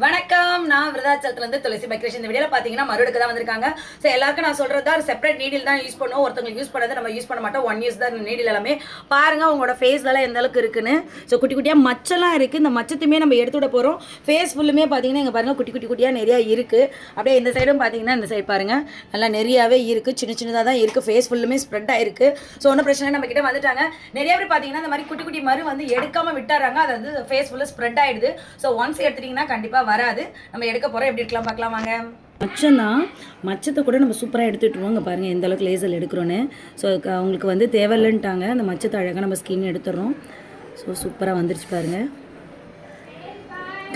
வணக்கம், நான் விருதாச்சலத்துலேருந்து துளசி பைக்ரேஷன். இந்த வீடியோவில் பார்த்தீங்கன்னா மறுடுக்கு தான் வந்திருக்காங்க. ஸோ எல்லாருக்கும் நான் சொல்கிறது தான், செப்பரேட் நீடில் தான் யூஸ் பண்ணுவோம். ஒருத்தவங்களுக்கு யூஸ் பண்ணது நம்ம யூஸ் பண்ண மாட்டோம். 1 யூஸ் தான் நீடில் எல்லாமே. பாருங்கள் உங்களோட ஃபேஸ்லலாம் எந்த அளவுக்கு இருக்குன்னு. ஸோ குட்டி குட்டியாக மச்செல்லாம் இருக்குது. இந்த மச்சத்தையுமே நம்ம எடுத்து விட போகிறோம். ஃபேஸ் ஃபுல்லுமே பார்த்தீங்கன்னா இங்கே பாருங்கள் குட்டி குட்டியாக நிறையா இருக்குது. அப்படியே இந்த சைடும் பார்த்தீங்கன்னா இந்த சைடு பாருங்கள் நல்லா நிறையாவே இருக்குது. சின்ன சின்னதாக தான் இருக்குது. ஃபேஸ் ஃபுல்லுமே ஸ்ப்ரெட் ஆகிருக்கு. ஸோ ஒன்றும் பிரச்சனை நம்ம கிட்ட வந்துட்டாங்க. நிறைய பேர் பார்த்தீங்கன்னா இந்த மாதிரி குட்டி குட்டி மறு வந்து எடுக்காமல் விட்டுறாங்க. அது வந்து ஃபேஸ் ஃபுல்லாக ஸ்ப்ரெட் ஆகிடுது. ஸோ ஒன்ஸ் எடுத்துட்டிங்கன்னா கண்டிப்பாக வராது. நம்ம எடுக்க போகிறோம். எப்படி இருக்கலாம் பார்க்கலாம் வாங்க. மச்சம் தான், மச்சத்தை கூட நம்ம சூப்பராக எடுத்துகிட்ருவோம். இங்கே பாருங்கள் எந்த அளவுக்கு லேசர் எடுக்கிறோன்னு. ஸோ அவங்களுக்கு வந்து தேவையில்லைன்ட்டாங்க. அந்த மச்சத்தை அழகாக நம்ம ஸ்கின் எடுத்துடுறோம். ஸோ சூப்பராக வந்துருச்சு பாருங்கள்.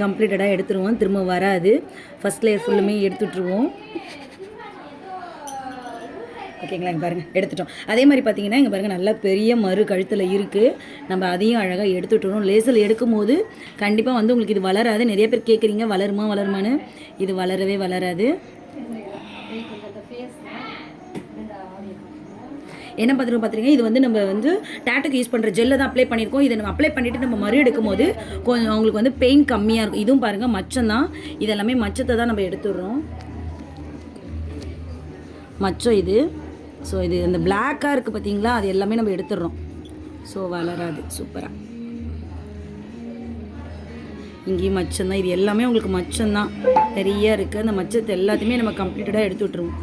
கம்ப்ளீட்டடாக எடுத்துருவோம். திரும்ப வராது. ஃபஸ்ட் லேயர் ஃபுல்லுமே எடுத்துட்ருவோம். ஓகேங்களா, இங்கே பாருங்கள் எடுத்துட்டோம். அதே மாதிரி பார்த்தீங்கன்னா இங்கே பாருங்கள் நல்லா பெரிய மறு கழுத்தில் இருக்குது. நம்ம அதையும் அழகாக எடுத்துட்டுறோம். லேசர் எடுக்கும் போது கண்டிப்பாக வந்து உங்களுக்கு இது வளராது. நிறைய பேர் கேட்குறீங்க வளருமான்னு. இது வளரவே வளராது. என்ன பார்த்துருங்க, இது வந்து நம்ம வந்து டேட்டுக்கு யூஸ் பண்ணுற ஜெல்லை தான் அப்ளை பண்ணியிருக்கோம். இதை நம்ம அப்ளை பண்ணிவிட்டு நம்ம மறு எடுக்கும் போது கொஞ்சம் அவங்களுக்கு வந்து பெயின் கம்மியாக இருக்கும். இதுவும் பாருங்கள் மச்சம் தான். இதெல்லாமே மச்சத்தை தான் நம்ம எடுத்துடுறோம். மச்சம் இது. ஸோ இது அந்த பிளாக்காக இருக்குது பார்த்தீங்களா, அது எல்லாமே நம்ம எடுத்துடுறோம். ஸோ வளராது. சூப்பராக இங்கேயும் மச்சம்தான். இது எல்லாமே உங்களுக்கு மச்சம்தான் நிறைய இருக்குது. அந்த மச்சத்தை எல்லாத்தையுமே நம்ம கம்ப்ளீட்டடாக எடுத்து விட்ருவோம்.